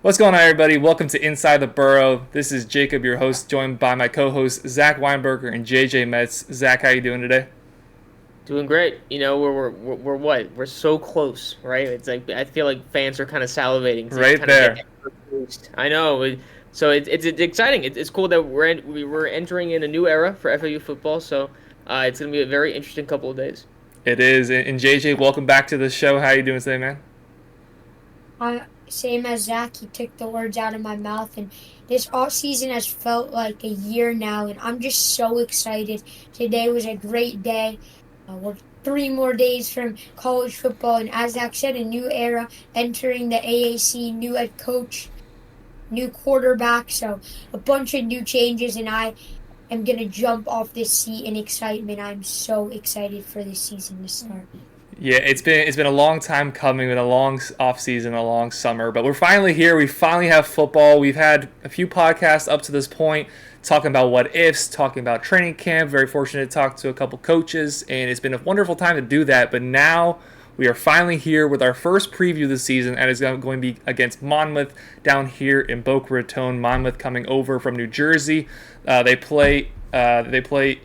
What's going on, everybody? Welcome to Inside the Burrow. This is Jacob, your host, joined by my co-hosts Zach Weinberger and JJ Metz. Zach, how you doing today? Doing great. We're what? We're so close, right? It's like I feel like fans are kind of salivating to Right kind of get there. that first boost. I know. So it's exciting. It's cool that we're entering in a new era for FAU football. So it's gonna be a very interesting couple of days. It is. And JJ, welcome back to the show. How you doing today, man? Same as Zach, he took the words out of my mouth, and this off season has felt like a year now, and I'm just so excited. Today was a great day. We're 3 more days from college football, and as Zach said, a new era entering the AAC, new head coach, new quarterback, so a bunch of new changes, and I am gonna jump off this seat in excitement. I'm so excited for this season to start. Yeah, it's been a long time coming, been a long off season, a long summer, but we're finally here. We finally have football. We've had a few podcasts up to this point talking about what ifs, talking about training camp. Very fortunate to talk to a couple coaches, and it's been a wonderful time to do that. But now we are finally here with our first preview of the season, and it's going to be against Monmouth down here in Boca Raton. Monmouth coming over from New Jersey. They play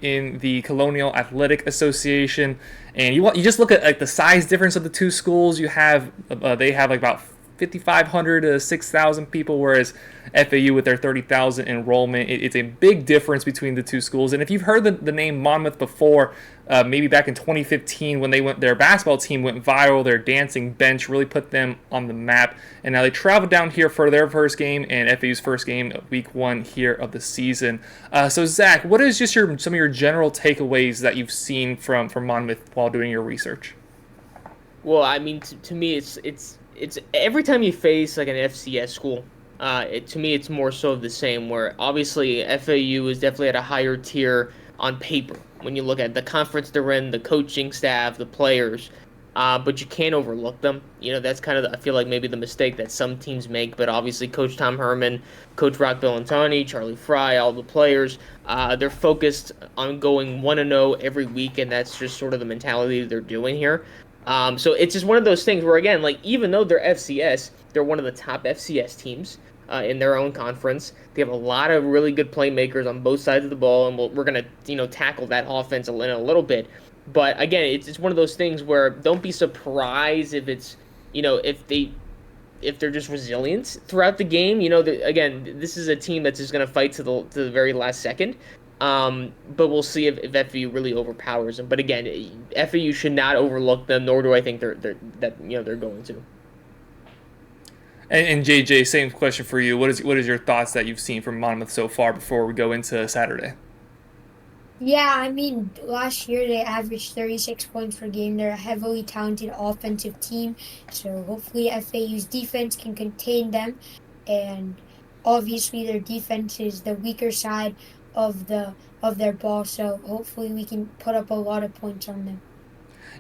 in the Colonial Athletic Association, and you just look at like the size difference of the two schools. They have like about 5,500 to 6,000 people, whereas FAU with their 30,000 enrollment, it's a big difference between the two schools. And if you've heard the name Monmouth before, maybe back in 2015 when their basketball team went viral, their dancing bench really put them on the map. And now they traveled down here for their first game and FAU's first game of week one here of the season. So Zach, what is just some of your general takeaways that you've seen from Monmouth while doing your research? Well, I mean, to me, it's every time you face like an FCS school, to me, it's more so of the same. Where obviously FAU is definitely at a higher tier on paper when you look at the conference they're in, the coaching staff, the players. But you can't overlook them. That's kind of I feel like maybe the mistake that some teams make. But obviously, Coach Tom Herman, Coach Rock Bellantoni, Charlie Fry, all the players, they're focused on going 1-0 every week, and that's just sort of the mentality they're doing here. So it's just one of those things where, again, like even though they're FCS, they're one of the top FCS teams in their own conference. They have a lot of really good playmakers on both sides of the ball, and we're gonna tackle that offense in a little bit. But again, it's one of those things where don't be surprised if it's if they're just resilient throughout the game. Again, this is a team that's just gonna fight to the very last second. But we'll see if FAU really overpowers them. But again, FAU should not overlook them, nor do I think they're going to. And JJ, same question for you. What is your thoughts that you've seen from Monmouth so far before we go into Saturday? Yeah, I mean, last year they averaged 36 points per game. They're a heavily talented offensive team, so hopefully FAU's defense can contain them. And obviously, their defense is the weaker side of their ball, so hopefully we can put up a lot of points on them.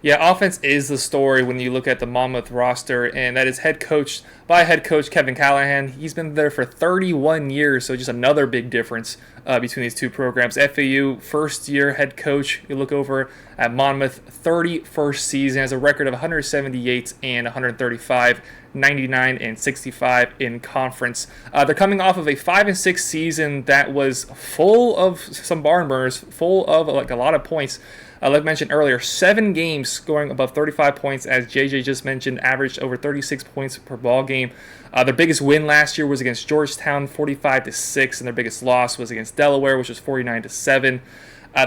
Yeah, offense is the story when you look at the Monmouth roster, and that is head coached by head coach Kevin Callahan. He's been there for 31 years, so just another big difference between these two programs. FAU, first year head coach. You look over at Monmouth, 31st season, has a record of 178 and 135, 99 and 65 in conference. They're coming off of a 5-6 season that was full of some barn burners, full of like a lot of points. Like mentioned earlier, 7 games scoring above 35 points, as JJ just mentioned, averaged over 36 points per ball game. Their biggest win last year was against Georgetown, 45-6, and their biggest loss was against Delaware, which was 49-7.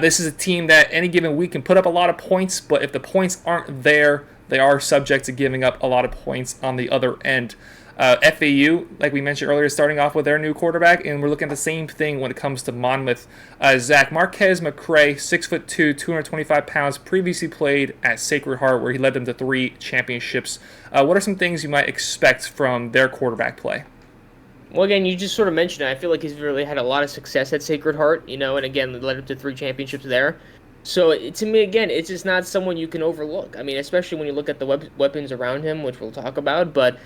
This is a team that any given week can put up a lot of points, but if the points aren't there, they are subject to giving up a lot of points on the other end. FAU, like we mentioned earlier, starting off with their new quarterback, and we're looking at the same thing when it comes to Monmouth. Zach Marquez McCray, 6'2", 225 pounds, previously played at Sacred Heart, where he led them to 3 championships. What are some things you might expect from their quarterback play? Well, again, you just sort of mentioned it. I feel like he's really had a lot of success at Sacred Heart, and again, led up to 3 championships there. So to me, again, it's just not someone you can overlook. I mean, especially when you look at the weapons around him, which we'll talk about. But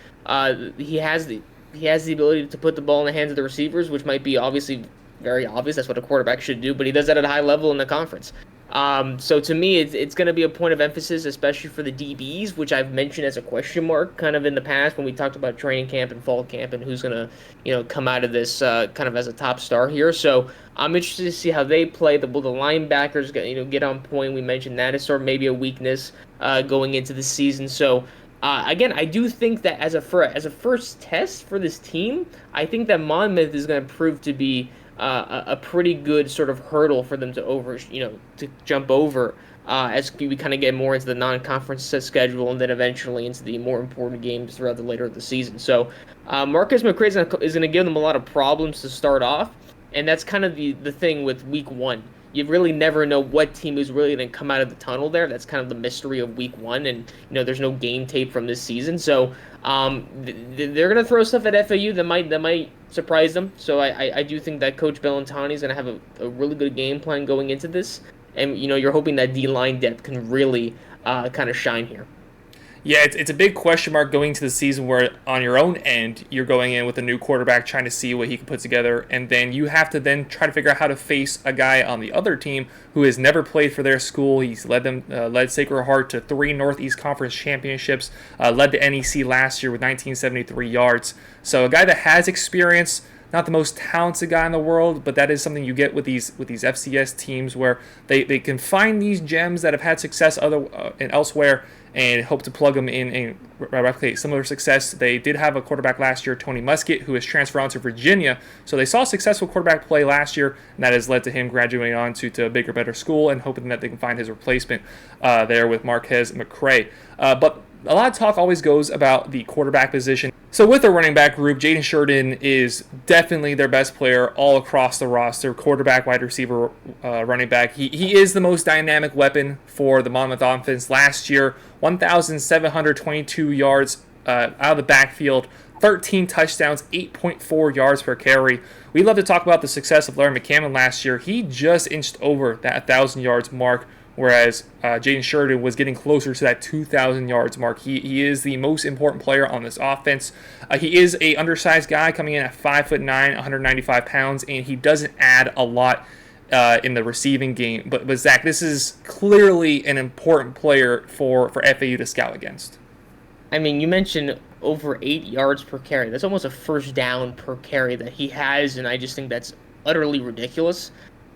he has the ability to put the ball in the hands of the receivers, which might be obviously very obvious. That's what a quarterback should do. But he does that at a high level in the conference. So to me, it's going to be a point of emphasis, especially for the DBs, which I've mentioned as a question mark kind of in the past when we talked about training camp and fall camp and who's going to, come out of this kind of as a top star here. So I'm interested to see how they play. Will the linebackers get on point? We mentioned that is sort of maybe a weakness going into the season. So again, I do think that as a first test for this team, I think that Monmouth is going to prove to be a pretty good sort of hurdle for them to jump over as we kind of get more into the non-conference schedule and then eventually into the more important games throughout the later of the season. So Marcus McCray is going to give them a lot of problems to start off, and that's kind of the thing with week one. You really never know what team is really going to come out of the tunnel there. That's kind of the mystery of week one, and there's no game tape from this season, so they're going to throw stuff at FAU that might surprise them. So I do think that Coach Bellantoni is going to have a really good game plan going into this, and you're hoping that D-line depth can really kind of shine here. Yeah, it's a big question mark going to the season where on your own end, you're going in with a new quarterback trying to see what he can put together, and then you have to then try to figure out how to face a guy on the other team who has never played for their school. He's led Sacred Heart to 3 Northeast Conference championships, led the NEC last year with 1973 yards. So a guy that has experience, not the most talented guy in the world, but that is something you get with these FCS teams where they can find these gems that have had success and elsewhere and hope to plug them in and replicate similar success. They did have a quarterback last year, Tony Muskett, who has transferred on to Virginia. So they saw successful quarterback play last year, and that has led to him graduating on to a bigger, better school and hoping that they can find his replacement there with Marquez McCray. But a lot of talk always goes about the quarterback position. So with the running back group, Jaden Sheridan is definitely their best player all across the roster. Quarterback, wide receiver, running back. He is the most dynamic weapon for the Monmouth offense. Last year, 1,722 yards out of the backfield, 13 touchdowns, 8.4 yards per carry. We love to talk about the success of Larry McCammon last year. He just inched over that 1,000 yards mark, whereas Jaden Sheridan was getting closer to that 2,000 yards mark. He is the most important player on this offense. He is a undersized guy coming in at 5'9", 195 pounds, and he doesn't add a lot in the receiving game. But Zach, this is clearly an important player for FAU to scout against. I mean, you mentioned over 8 yards per carry. That's almost a first down per carry that he has, and I just think that's utterly ridiculous.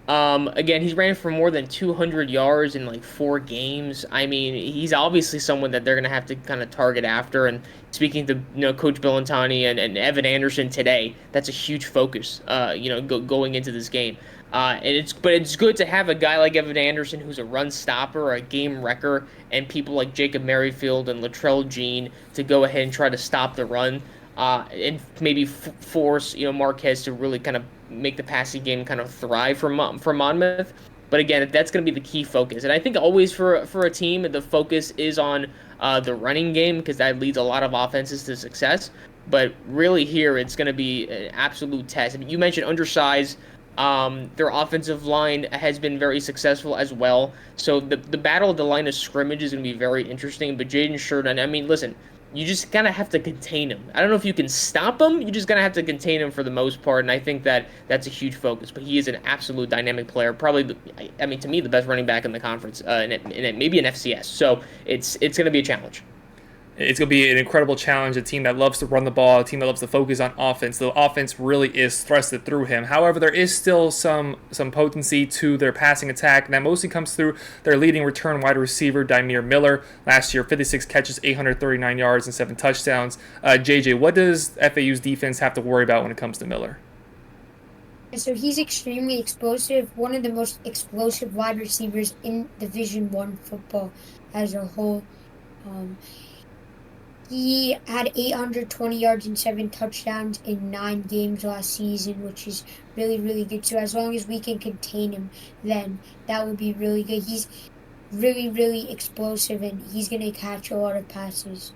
Again, he's ran for more than 200 yards in like 4 games. I mean, he's obviously someone that they're going to have to kind of target after. And speaking to Coach Bellantoni and Evan Anderson today, that's a huge focus. Going into this game. But it's good to have a guy like Evan Anderson who's a run stopper, a game wrecker, and people like Jacob Merrifield and Latrell Jean to go ahead and try to stop the run. And maybe force Marquez to really kind of make the passing game kind of thrive for Monmouth. But again, that's going to be the key focus. And I think always for a team, the focus is on the running game because that leads a lot of offenses to success. But really here, it's going to be an absolute test. I mean, you mentioned undersized. Their offensive line has been very successful as well. So the battle of the line of scrimmage is going to be very interesting. But Jaden Sheridan, I mean, listen, you just kind of have to contain him. I don't know if you can stop him. You just going to have to contain him for the most part, and I think that's a huge focus. But he is an absolute dynamic player. Probably, to me, the best running back in the conference, and maybe an FCS. So it's going to be a challenge. It's going to be an incredible challenge, a team that loves to run the ball, a team that loves to focus on offense. The offense really is thrusted through him. However, there is still some potency to their passing attack, and that mostly comes through their leading return wide receiver, Dymere Miller. Last year, 56 catches, 839 yards, and 7 touchdowns. JJ, what does FAU's defense have to worry about when it comes to Miller? So he's extremely explosive, one of the most explosive wide receivers in Division I football as a whole. He had 820 yards and 7 touchdowns in 9 games last season, which is really, really good. So as long as we can contain him, then that would be really good. He's really, really explosive, and he's going to catch a lot of passes.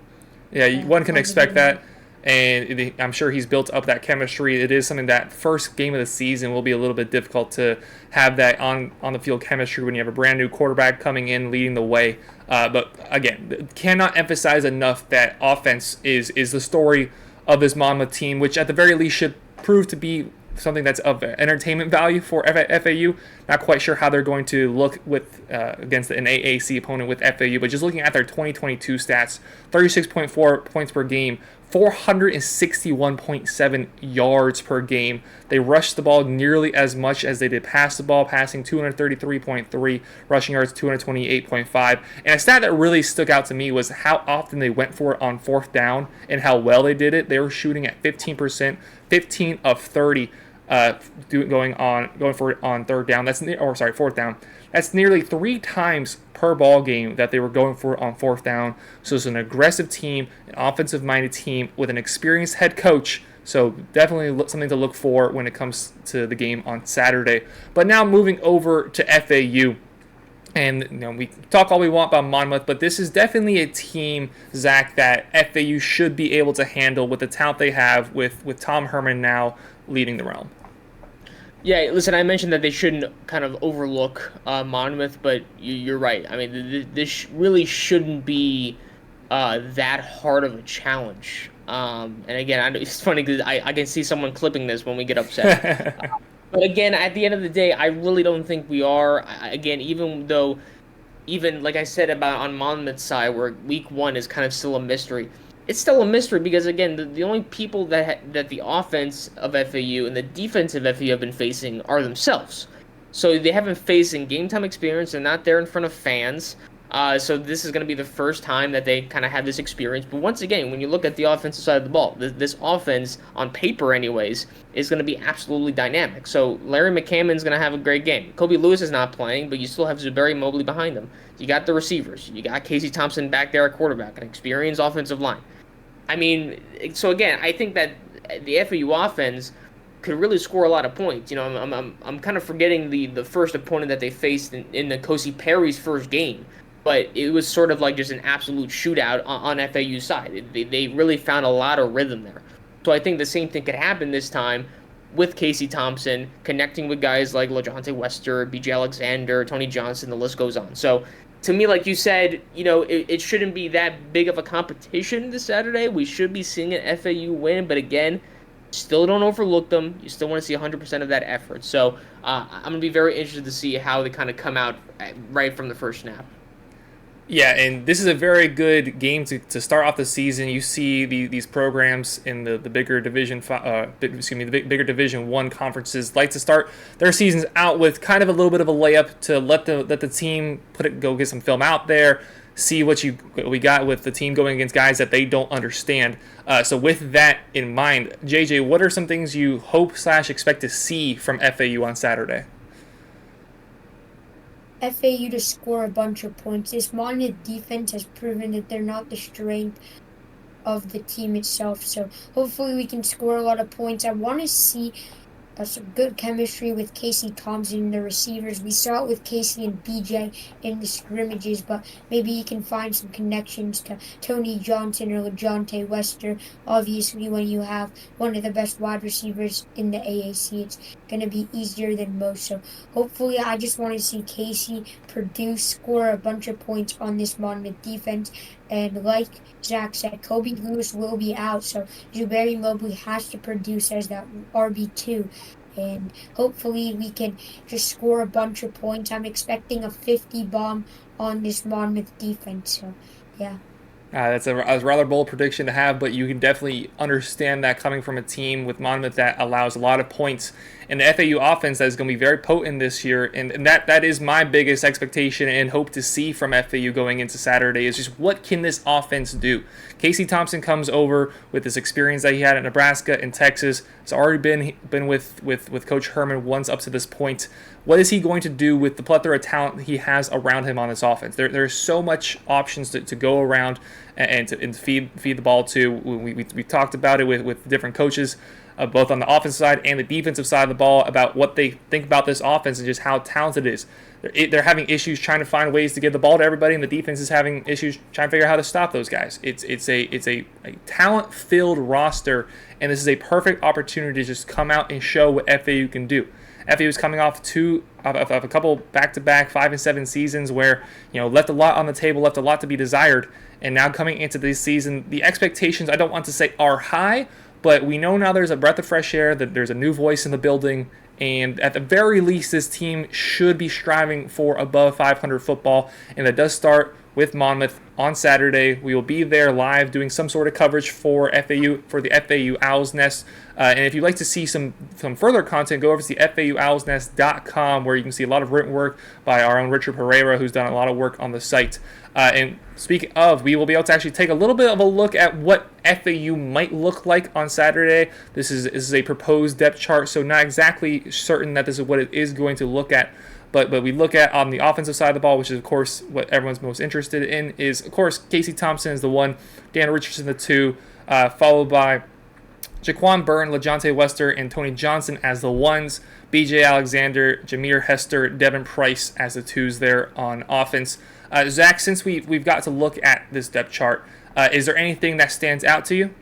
Yeah, one can expect that. And I'm sure he's built up that chemistry. It is something that first game of the season will be a little bit difficult to have that on the field chemistry when you have a brand new quarterback coming in leading the way. But again, cannot emphasize enough that offense is the story of this Monmouth team, which at the very least should prove to be something that's of entertainment value for FAU. Not quite sure how they're going to look with against an AAC opponent with FAU, but just looking at their 2022 stats, 36.4 points per game, 461.7 yards per game. They rushed the ball nearly as much as they did pass the ball, passing 233.3, rushing yards 228.5. And a stat that really stuck out to me was how often they went for it on fourth down and how well they did it. They were shooting at 15%, 15 of 30 going for it on third down. Fourth down. That's nearly 3 times per ball game that they were going for it on fourth down. So it's an aggressive team, an offensive-minded team with an experienced head coach. So definitely something to look for when it comes to the game on Saturday. But now moving over to FAU. And we talk all we want about Monmouth, but this is definitely a team, Zach, that FAU should be able to handle with the talent they have with Tom Herman now leading the realm. Yeah, listen, I mentioned that they shouldn't kind of overlook Monmouth, but you're right. I mean, this really shouldn't be that hard of a challenge. And again, it's funny because I can see someone clipping this when we get upset. But again, at the end of the day, I really don't think we are. Again, even like I said about on Monmouth's side, where week 1 is kind of still a mystery, it's still a mystery because, again, the only people that the offense of FAU and the defense of FAU have been facing are themselves. So they haven't faced in game time experience. They're not there in front of fans. So this is going to be the first time that they kind of have this experience. But once again, when you look at the offensive side of the ball, this offense, on paper anyways, is going to be absolutely dynamic. So Larry McCammon's going to have a great game. Kobe Lewis is not playing, but you still have Zuberi Mobley behind him. You got the receivers. You got Casey Thompson back there at quarterback, an experienced offensive line. I mean, so again, I think that the FAU offense could really score a lot of points. I'm kind of forgetting the first opponent that they faced in N'Kosi Perry's first game. But it was sort of like just an absolute shootout on FAU's side. They really found a lot of rhythm there. So I think the same thing could happen this time with Casey Thompson, connecting with guys like LaJohntay Wester, B.J. Alexander, Tony Johnson, the list goes on. So to me, like you said, it shouldn't be that big of a competition this Saturday. We should be seeing an FAU win, but again, still don't overlook them. You still want to see 100% of that effort. So I'm going to be very interested to see how they kind of come out right from the first snap. Yeah, and this is a very good game to start off the season. You see these programs in the bigger Division bigger Division 1 conferences like to start their seasons out with kind of a little bit of a layup to let the team go get some film out there, see what we got with the team going against guys that they don't understand. So with that in mind, JJ, what are some things you hope/expect to see from FAU on Saturday? FAU to score a bunch of points. This Monmouth defense has proven that they're not the strength of the team itself. So hopefully we can score a lot of points. I want to see some good chemistry with Casey Thompson and the receivers. We saw it with Casey and BJ in the scrimmages, but maybe he can find some connections to Tony Johnson or LaJohntay Wester. Obviously, when you have one of the best wide receivers in the AAC, it's going to be easier than most. So hopefully, I just want to see Casey score a bunch of points on this Monmouth defense. And like Zach said, Kobe Lewis will be out, so Zuberi Mobley has to produce as that RB2. And hopefully we can just score a bunch of points. I'm expecting a 50 bomb on this Monmouth defense, so yeah. That's a rather bold prediction to have, but you can definitely understand that coming from a team with Monmouth that allows a lot of points. And the FAU offense that is going to be very potent this year, and that is my biggest expectation and hope to see from FAU going into Saturday is just what can this offense do? Casey Thompson comes over with this experience that he had at Nebraska and Texas. It's already been with Coach Herman once up to this point. What is he going to do with the plethora of talent he has around him on this offense? There's so much options to go around and to feed the ball to. We talked about it with different coaches, both on the offensive side and the defensive side of the ball, about what they think about this offense and just how talented it is. They're having issues trying to find ways to give the ball to everybody, and the defense is having issues trying to figure out how to stop those guys. It's a talent-filled roster, and this is a perfect opportunity to just come out and show what FAU can do. FAU is coming off a couple back-to-back 5-7 seasons where left a lot on the table, left a lot to be desired, and now coming into this season, the expectations I don't want to say are high, But we know now there's a breath of fresh air, that there's a new voice in the building, and at the very least, this team should be striving for above 500 football, and that does start with Monmouth on Saturday. We will be there live doing some sort of coverage for FAU, for the FAU Owl's Nest. And if you'd like to see some further content, go over to the FAUowlsnest.com, where you can see a lot of written work by our own Richard Pereira, who's done a lot of work on the site. And speaking of, we will be able to actually take a little bit of a look at what FAU might look like on Saturday. This is a proposed depth chart, so not exactly certain that this is what it is going to look at. But we look at on the offensive side of the ball, which is, of course, what everyone's most interested in, is, of course, Casey Thompson is the 1, Dan Richardson the 2, followed by Jaquan Byrne, LaJohntay Wester, and Tony Johnson as the 1s, BJ Alexander, Jameer Hester, Devin Price as the 2s there on offense. Zach, since we've got to look at this depth chart, is there anything that stands out to you?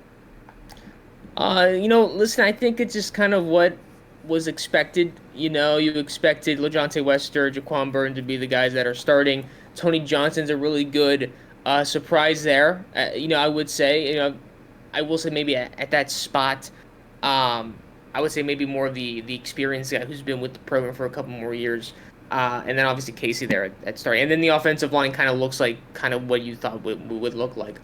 Listen, I think it's just kind of what was expected. You expected LaJohntay Wester, Jaquan Byrne to be the guys that are starting. Tony Johnson's a really good surprise there. I would say, I will say maybe at that spot, I would say maybe more of the experienced guy who's been with the program for a couple more years. And then obviously Casey there at starting. And then the offensive line kind of looks like kind of what you thought would look like.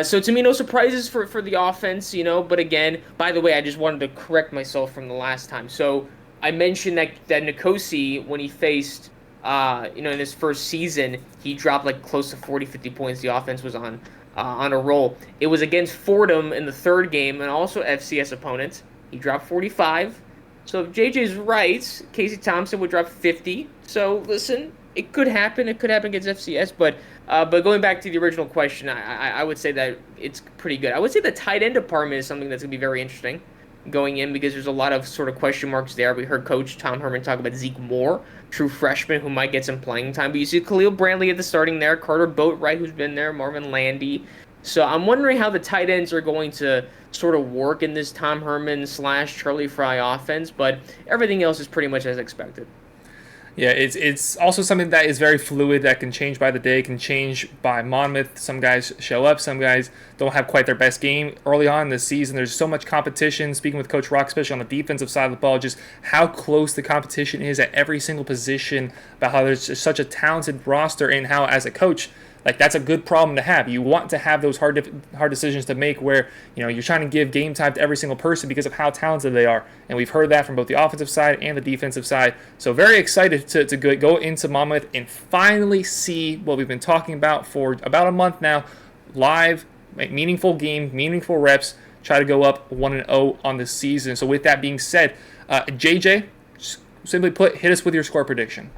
So to me, no surprises for the offense, But again, by the way, I just wanted to correct myself from the last time. So I mentioned that Nkosi, when he faced, in his first season, he dropped like close to 40, 50 points. The offense was on a roll. It was against Fordham in the third game and also FCS opponents. He dropped 45. So if JJ's right, Casey Thompson would drop 50. So listen, it could happen. It could happen against FCS. But going back to the original question, I would say that it's pretty good. I would say the tight end department is something that's going to be very interesting going in, because there's a lot of sort of question marks there. We heard Coach Tom Herman talk about Zeke Moore, true freshman who might get some playing time. But you see Khalil Brantley at the starting there, Carter Boatwright, who's been there, Marvin Landy. So I'm wondering how the tight ends are going to sort of work in this Tom Herman / Charlie Fry offense, but everything else is pretty much as expected. Yeah, it's also something that is very fluid, that can change by the day, can change by Monmouth. Some guys show up, some guys don't have quite their best game early on in the season. There's so much competition. Speaking with Coach Rock, especially on the defensive side of the ball, just how close the competition is at every single position, about how there's just such a talented roster, and how, as a coach, like, that's a good problem to have. You want to have those hard decisions to make, where you're trying to give game time to every single person because of how talented they are. And we've heard that from both the offensive side and the defensive side. So very excited to go into Monmouth and finally see what we've been talking about for about a month now. Live, meaningful game, meaningful reps, try to go up 1-0 on the season. So with that being said, JJ, simply put, hit us with your score prediction.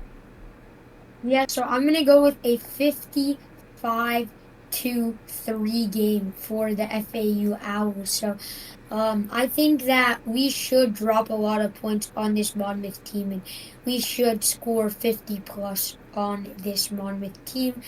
Yeah, so I'm going to go with a 55-3 game for the FAU Owls. So I think that we should drop a lot of points on this Monmouth team, and we should score 50+ on this Monmouth team.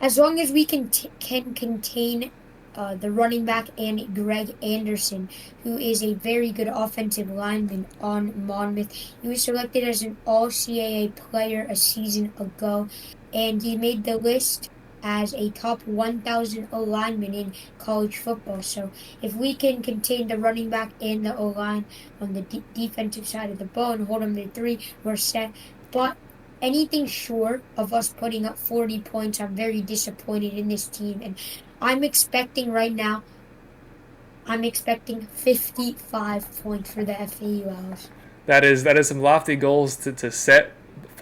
As long as we can contain the running back and Greg Anderson, who is a very good offensive lineman on Monmouth. He was selected as an All-CAA player a season ago, and he made the list as a top 1,000 O-lineman in college football. So if we can contain the running back and the O-line on the defensive side of the ball and hold them to 3, we're set. But anything short of us putting up 40 points, I'm very disappointed in this team. And I'm expecting 55 points for the FAU Owls. That is some lofty goals to set.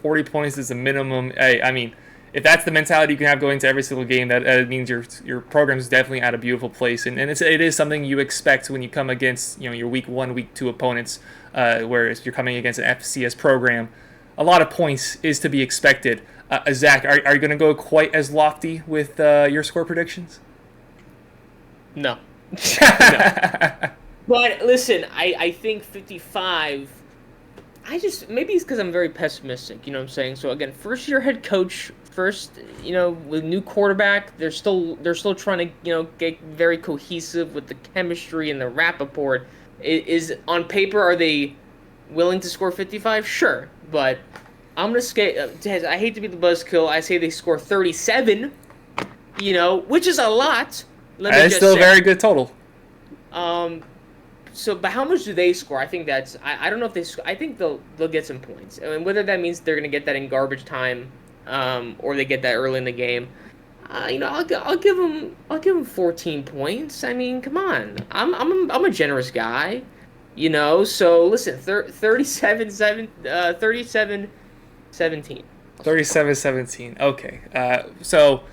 40 points is a minimum. I mean, if that's the mentality you can have going into every single game, that means your program is definitely at a beautiful place. And it is something you expect when you come against your week 1, week 2 opponents, whereas you're coming against an FCS program. A lot of points is to be expected. Zach, are you going to go quite as lofty with your score predictions? No. No. But listen, I think 55. Maybe it's because I'm very pessimistic. You know what I'm saying? So again, first year head coach, with new quarterback, they're still trying to get very cohesive with the chemistry and the rapport. Is on paper, are they willing to score 55? Sure, but I'm gonna I hate to be the buzzkill. I say they score 37. Which is a lot. It's still a very good total. but how much do they score? I think I don't know if I think they'll get some points. I mean, whether that means they're gonna get that in garbage time, or they get that early in the game. I'll give them 14 points. I mean, come on. I'm a generous guy, So listen, 37-17. 37-17. Okay. So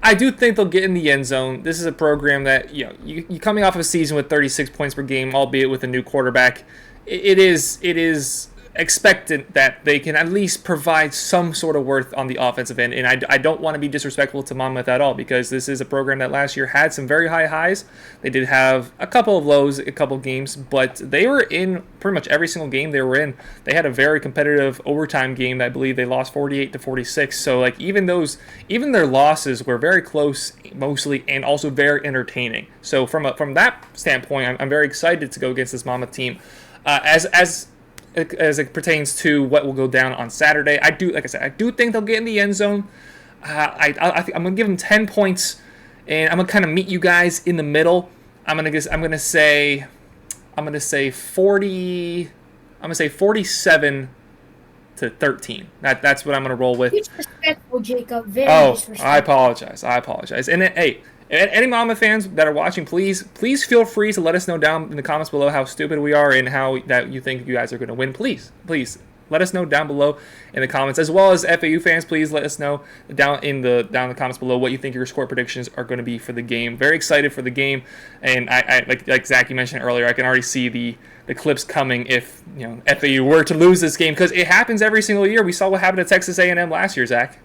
I do think they'll get in the end zone. This is a program that, you coming off of a season with 36 points per game, albeit with a new quarterback, it is expected that they can at least provide some sort of worth on the offensive end. And I don't want to be disrespectful to Monmouth at all, because this is a program that last year had some very high highs. They did have a couple of lows, a couple of games, but they were in pretty much every single game they were in. They had a very competitive overtime game. I believe they lost 48-46. So even their losses were very close mostly, and also very entertaining. So from that standpoint, I'm very excited to go against this Monmouth team. As it pertains to what will go down on Saturday, I do think they'll get in the end zone. I'm gonna give them 10 points, and I'm gonna kind of meet you guys in the middle. I'm gonna say 40. I'm gonna say 47-13. That's what I'm gonna roll with. Disrespectful, Jacob. Very disrespectful. I apologize. And then, hey, any Monmouth fans that are watching, please feel free to let us know down in the comments below how stupid we are and how that you think you guys are going to win. Please let us know down below in the comments, as well as FAU fans. Please let us know down in the comments below what you think your score predictions are going to be for the game. Very excited for the game, and I like Zach, you mentioned earlier, I can already see the clips coming if FAU were to lose this game, because it happens every single year. We saw what happened to Texas A&M last year, Zach.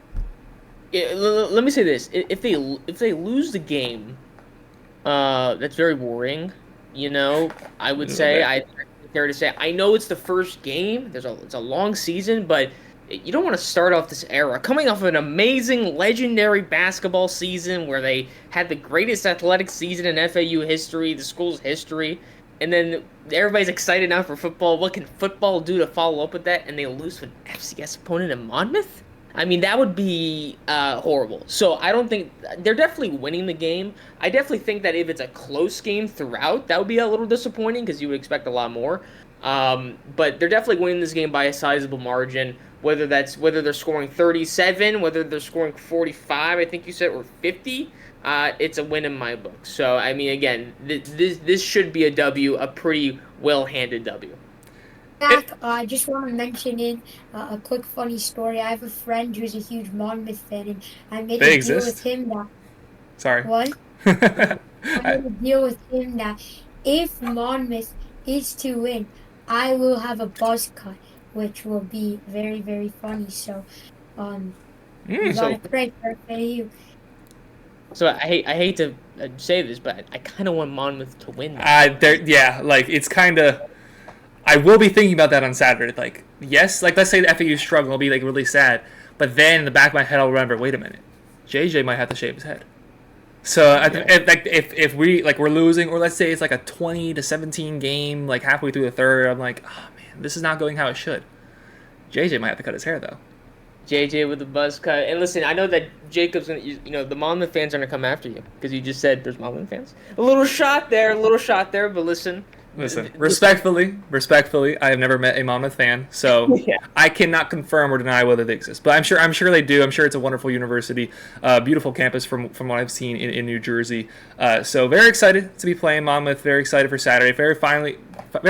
Let me say this: if they lose the game, that's very worrying. I would say I fair to say I know it's the first game. It's a long season, but you don't want to start off this era coming off of an amazing, legendary basketball season where they had the greatest athletic season in FAU history, the school's history, and then everybody's excited now for football. What can football do to follow up with that? And they lose to an FCS opponent in Monmouth. I mean, that would be horrible. So I don't think they're definitely winning the game. I definitely think that if it's a close game throughout, that would be a little disappointing because you would expect a lot more. But they're definitely winning this game by a sizable margin. Whether they're scoring 37, whether they're scoring 45, I think you said, or 50, it's a win in my book. So I mean, again, this should be a W, a pretty well-handed W. I just want to mention a quick funny story. I have a friend who's a huge Monmouth fan, and I made a deal with him that. Sorry. What? I made a deal with him that if Monmouth is to win, I will have a buzz cut, which will be very, very funny. So, we gotta pray for FAU. So I hate to say this, but I kind of want Monmouth to win. It's kind of. I will be thinking about that on Saturday. Yes, let's say the FAU struggle, I'll be really sad. But then in the back of my head, I'll remember, wait a minute, JJ might have to shave his head. So if we're losing, or let's say it's a 20-17 game, halfway through the third, I'm like, oh man, this is not going how it should. JJ might have to cut his hair though. JJ with the buzz cut. And listen, I know that Jacob's gonna, the Monmouth fans are gonna come after you because you just said there's Monmouth fans. A little shot there, but listen. Respectfully, I have never met a Monmouth fan, so I cannot confirm or deny whether they exist. But I'm sure they do. I'm sure it's a wonderful university, beautiful campus from what I've seen in New Jersey. So very excited to be playing Monmouth. Very excited for Saturday. Very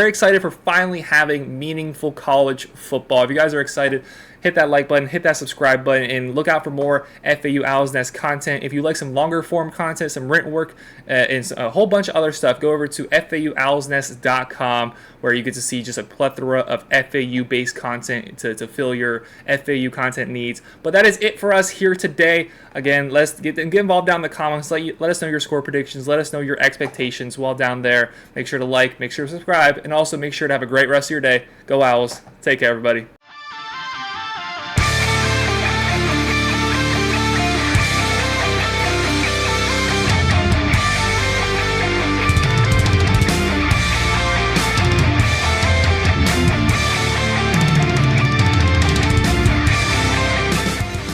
excited for finally having meaningful college football. If you guys are excited, hit that like button, hit that subscribe button, and look out for more FAU Owl's Nest content. If you like some longer form content, some written work, and a whole bunch of other stuff, go over to FAUOwlsNest.com, where you get to see just a plethora of FAU-based content to fill your FAU content needs. But that is it for us here today. Again, let's get involved down in the comments. Let us know your score predictions. Let us know your expectations while down there. Make sure to like, make sure to subscribe, and also make sure to have a great rest of your day. Go Owls. Take care, everybody.